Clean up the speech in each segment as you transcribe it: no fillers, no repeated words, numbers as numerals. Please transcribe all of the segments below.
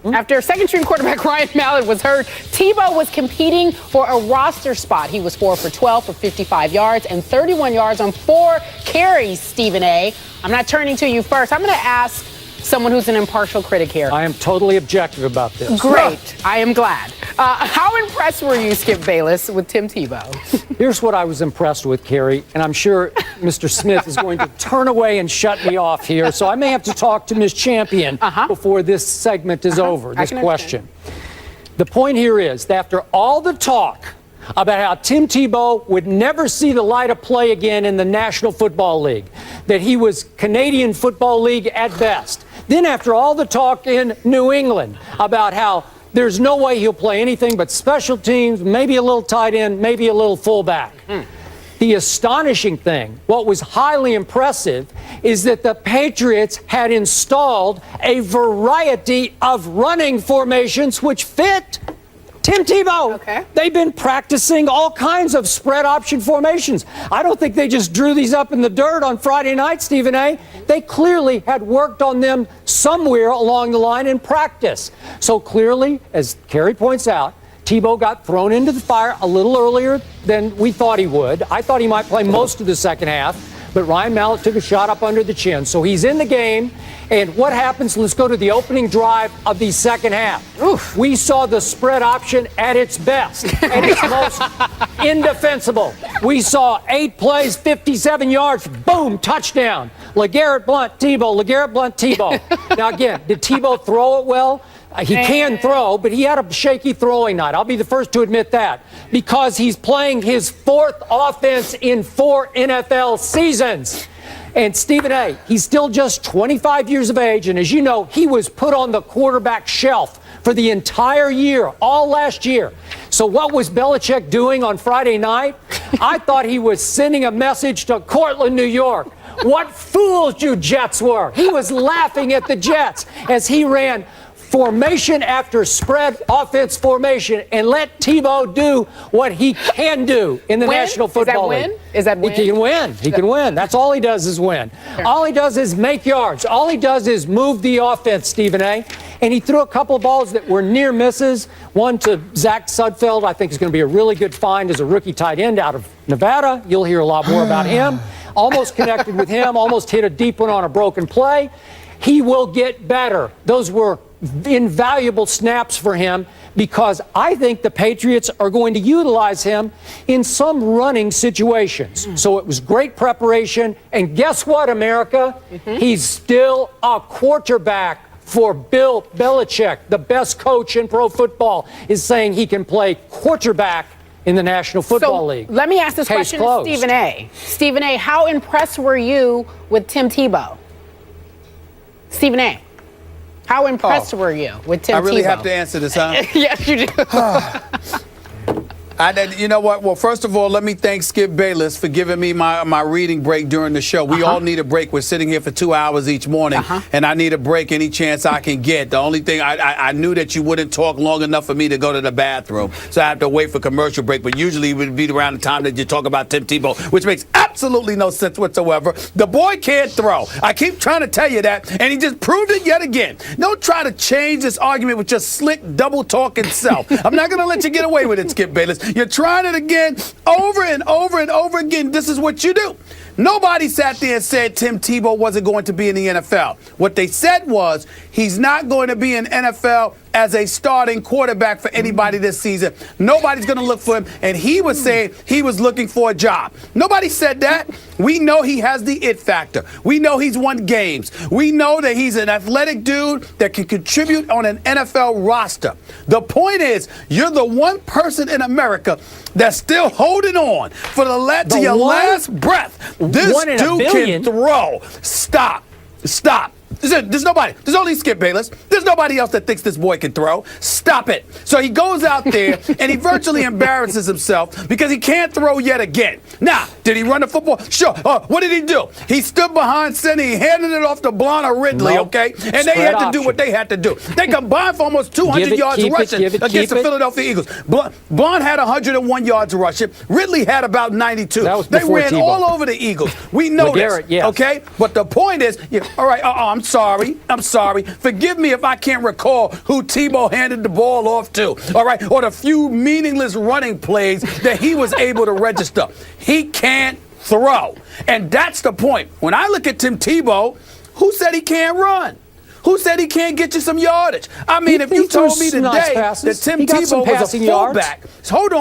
After second-string quarterback Ryan Mallett was hurt, Tebow was competing for a roster spot. He was 4 for 12 for 55 yards and 31 yards on 4 carries, Stephen A. I'm not turning to you first. I'm going to ask someone who's an impartial critic here. I am totally objective about this. Great. I am glad. How impressed were you, Skip Bayless, with Tim Tebow? Here's what I was impressed with, Carrie, and I'm sure Mr. Smith is going to turn away and shut me off here, so I may have to talk to Ms. Champion before this segment is over, this question. The point here is that after all the talk about how Tim Tebow would never see the light of play again in the National Football League, that he was Canadian Football League at best, then after all the talk in New England about how there's no way he'll play anything but special teams, maybe a little tight end, maybe a little fullback. The astonishing thing, what was highly impressive, is that the Patriots had installed a variety of running formations which fit Tim Tebow. Okay. They've been practicing all kinds of spread option formations. I don't think they just drew these up in the dirt on Friday night, Stephen A. They clearly had worked on them somewhere along the line in practice. So clearly, as Carrie points out, Tebow got thrown into the fire a little earlier than we thought he would. I thought he might play most of the second half, but Ryan Mallett took a shot up under the chin. So he's in the game. And what happens? Let's go to the opening drive of the second half. Oof. We saw the spread option at its best, at its most indefensible. We saw 8 plays, 57 yards, boom, touchdown. LeGarrette Blount, Tebow, LeGarrette Blount, Tebow. Now, again, did Tebow throw it well? He can throw, but he had a shaky throwing night. I'll be the first to admit that, because he's playing his 4th offense in 4 NFL seasons. And Stephen A., he's still just 25 years of age, and as you know, he was put on the quarterback shelf for the entire year, all last year. So what was Belichick doing on Friday night? I thought he was sending a message to Cortland, New York. What fools you Jets were. He was laughing at the Jets as he ran formation after spread offense formation and let Tebow do what he can do in the National Football League. Is that win? He can win. He can win. That's all he does is win. Sure. All he does is make yards. All he does is move the offense, Stephen A. And he threw a couple of balls that were near misses. One to Zach Sudfeld, I think is going to be a really good find as a rookie tight end out of Nevada. You'll hear a lot more about him. Almost connected with him, almost hit a deep one on a broken play. He will get better. Those were invaluable snaps for him, because I think the Patriots are going to utilize him in some running situations. So it was great preparation. And guess what, America? He's still a quarterback for Bill Belichick. The best coach in pro football is saying he can play quarterback in the National Football League. Let me ask this question to Stephen A. Stephen A., how impressed were you with Tim Tebow? Stephen A., how impressed were you with Tim Tebow? I really have to answer this, huh? Yes, you do. You know what? Well, first of all, let me thank Skip Bayless for giving me my reading break during the show. We all need a break. We're sitting here for 2 hours each morning, and I need a break any chance I can get. The only thing, I knew that you wouldn't talk long enough for me to go to the bathroom, so I have to wait for commercial break. But usually it would be around the time that you talk about Tim Tebow, which makes absolutely no sense whatsoever. The boy can't throw. I keep trying to tell you that, and he just proved it yet again. Don't try to change this argument with your slick, double-talking self. I'm not going to let you get away with it, Skip Bayless. You're trying it again, over and over and over again. This is what you do. Nobody sat there and said Tim Tebow wasn't going to be in the NFL. What they said was he's not going to be in NFL as a starting quarterback for anybody this season. Nobody's going to look for him. And he was saying he was looking for a job. Nobody said that. We know he has the it factor. We know he's won games. We know that he's an athletic dude that can contribute on an NFL roster. The point is, you're the one person in America that's still holding on for to your last breath. This dude can throw. Stop. There's nobody. There's only Skip Bayless. There's nobody else that thinks this boy can throw. Stop it. So he goes out there and he virtually embarrasses himself because he can't throw yet again. Now, did he run the football? Sure. What did he do? He stood behind center. He handed it off to Blonde or Ridley, okay? And they had to do what they had to do. They combined for almost 200 yards rushing against the Philadelphia Eagles. Blonde had 101 yards rushing. Ridley had about 92. They ran all over the Eagles. We know this, okay? But the point is, all right, I'm sorry. Forgive me if I can't recall who Tebow handed the ball off to, all right, or the few meaningless running plays that he was able to register. He can't throw. And that's the point. When I look at Tim Tebow, who said he can't run? Who said he can't get you some yardage? I mean, if you told me today that Tim Tebow was a fullback, hold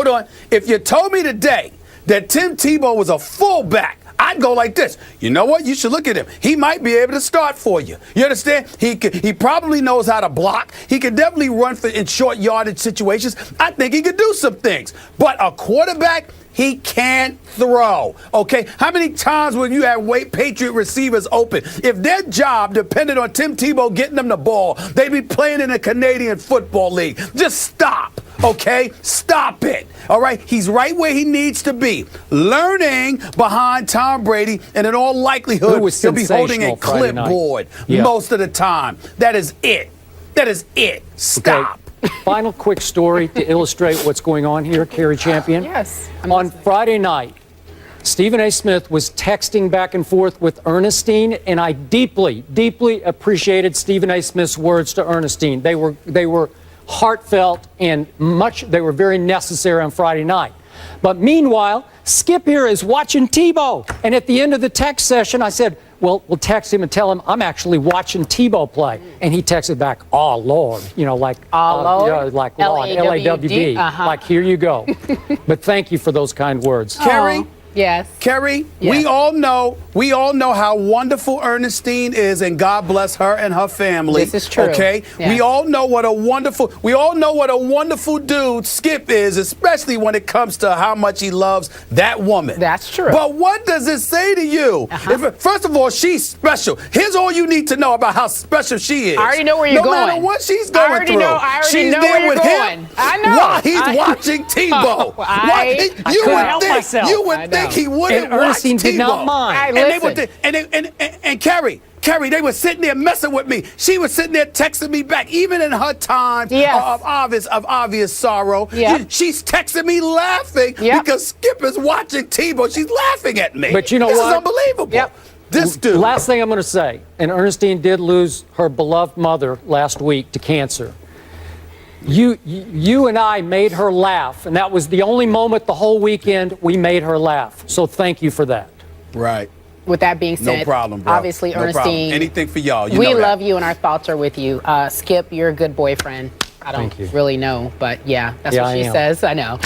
on. If you told me today that Tim Tebow was a fullback, I'd go like this. You know what? You should look at him. He might be able to start for you. You understand? He probably knows how to block. He could definitely run in short yardage situations. I think he could do some things. But a quarterback, he can't throw, okay? How many times when you have Patriot receivers open, if their job depended on Tim Tebow getting them the ball, they'd be playing in the Canadian Football League. Just stop, okay? Stop it, all right? He's right where he needs to be, learning behind Tom Brady, and in all likelihood, he'll be holding a clipboard most of the time. That is it. Stop. Okay. Final quick story to illustrate what's going on here, Carrie Champion. Yes. On Friday night, Stephen A. Smith was texting back and forth with Ernestine, and I deeply, deeply appreciated Stephen A. Smith's words to Ernestine. They were heartfelt and they were very necessary on Friday night. But meanwhile, Skip here is watching Tebow. And at the end of the text session, I said, well, we'll text him and tell him I'm actually watching Tebow play. And he texted back, oh, Lord, like Lord? like Lord, L-A-W-D. Like, here you go. But thank you for those kind words. Carrie? Yes. Carrie, yes. we all know how wonderful Ernestine is, and God bless her and her family. This is true. Okay? Yes. We all know what a wonderful dude Skip is, especially when it comes to how much he loves that woman. That's true. But what does it say to you? First of all, she's special. Here's all you need to know about how special she is. I already know where you're going. No matter what she's going through. I already she's know there where you're with going. him I know. while he's watching Tebow. I couldn't help myself. You would think he wouldn't and Ernestine watch Tebow. Did not mind. And Carrie, they were sitting there messing with me. She was sitting there texting me back, even in her time of obvious sorrow. She's texting me laughing because Skip is watching Tebow. She's laughing at me. But you know this what? This is unbelievable. This dude. Last thing I'm going to say, and Ernestine did lose her beloved mother last week to cancer. You and I made her laugh, and that was the only moment the whole weekend we made her laugh. So thank you for that. Right. With that being said, no problem, bro. Obviously, no Ernestine, problem. Anything for y'all. We love you, and our thoughts are with you. Skip, you're a good boyfriend. I don't Thank you. really know, but yeah, that's what she says. I know.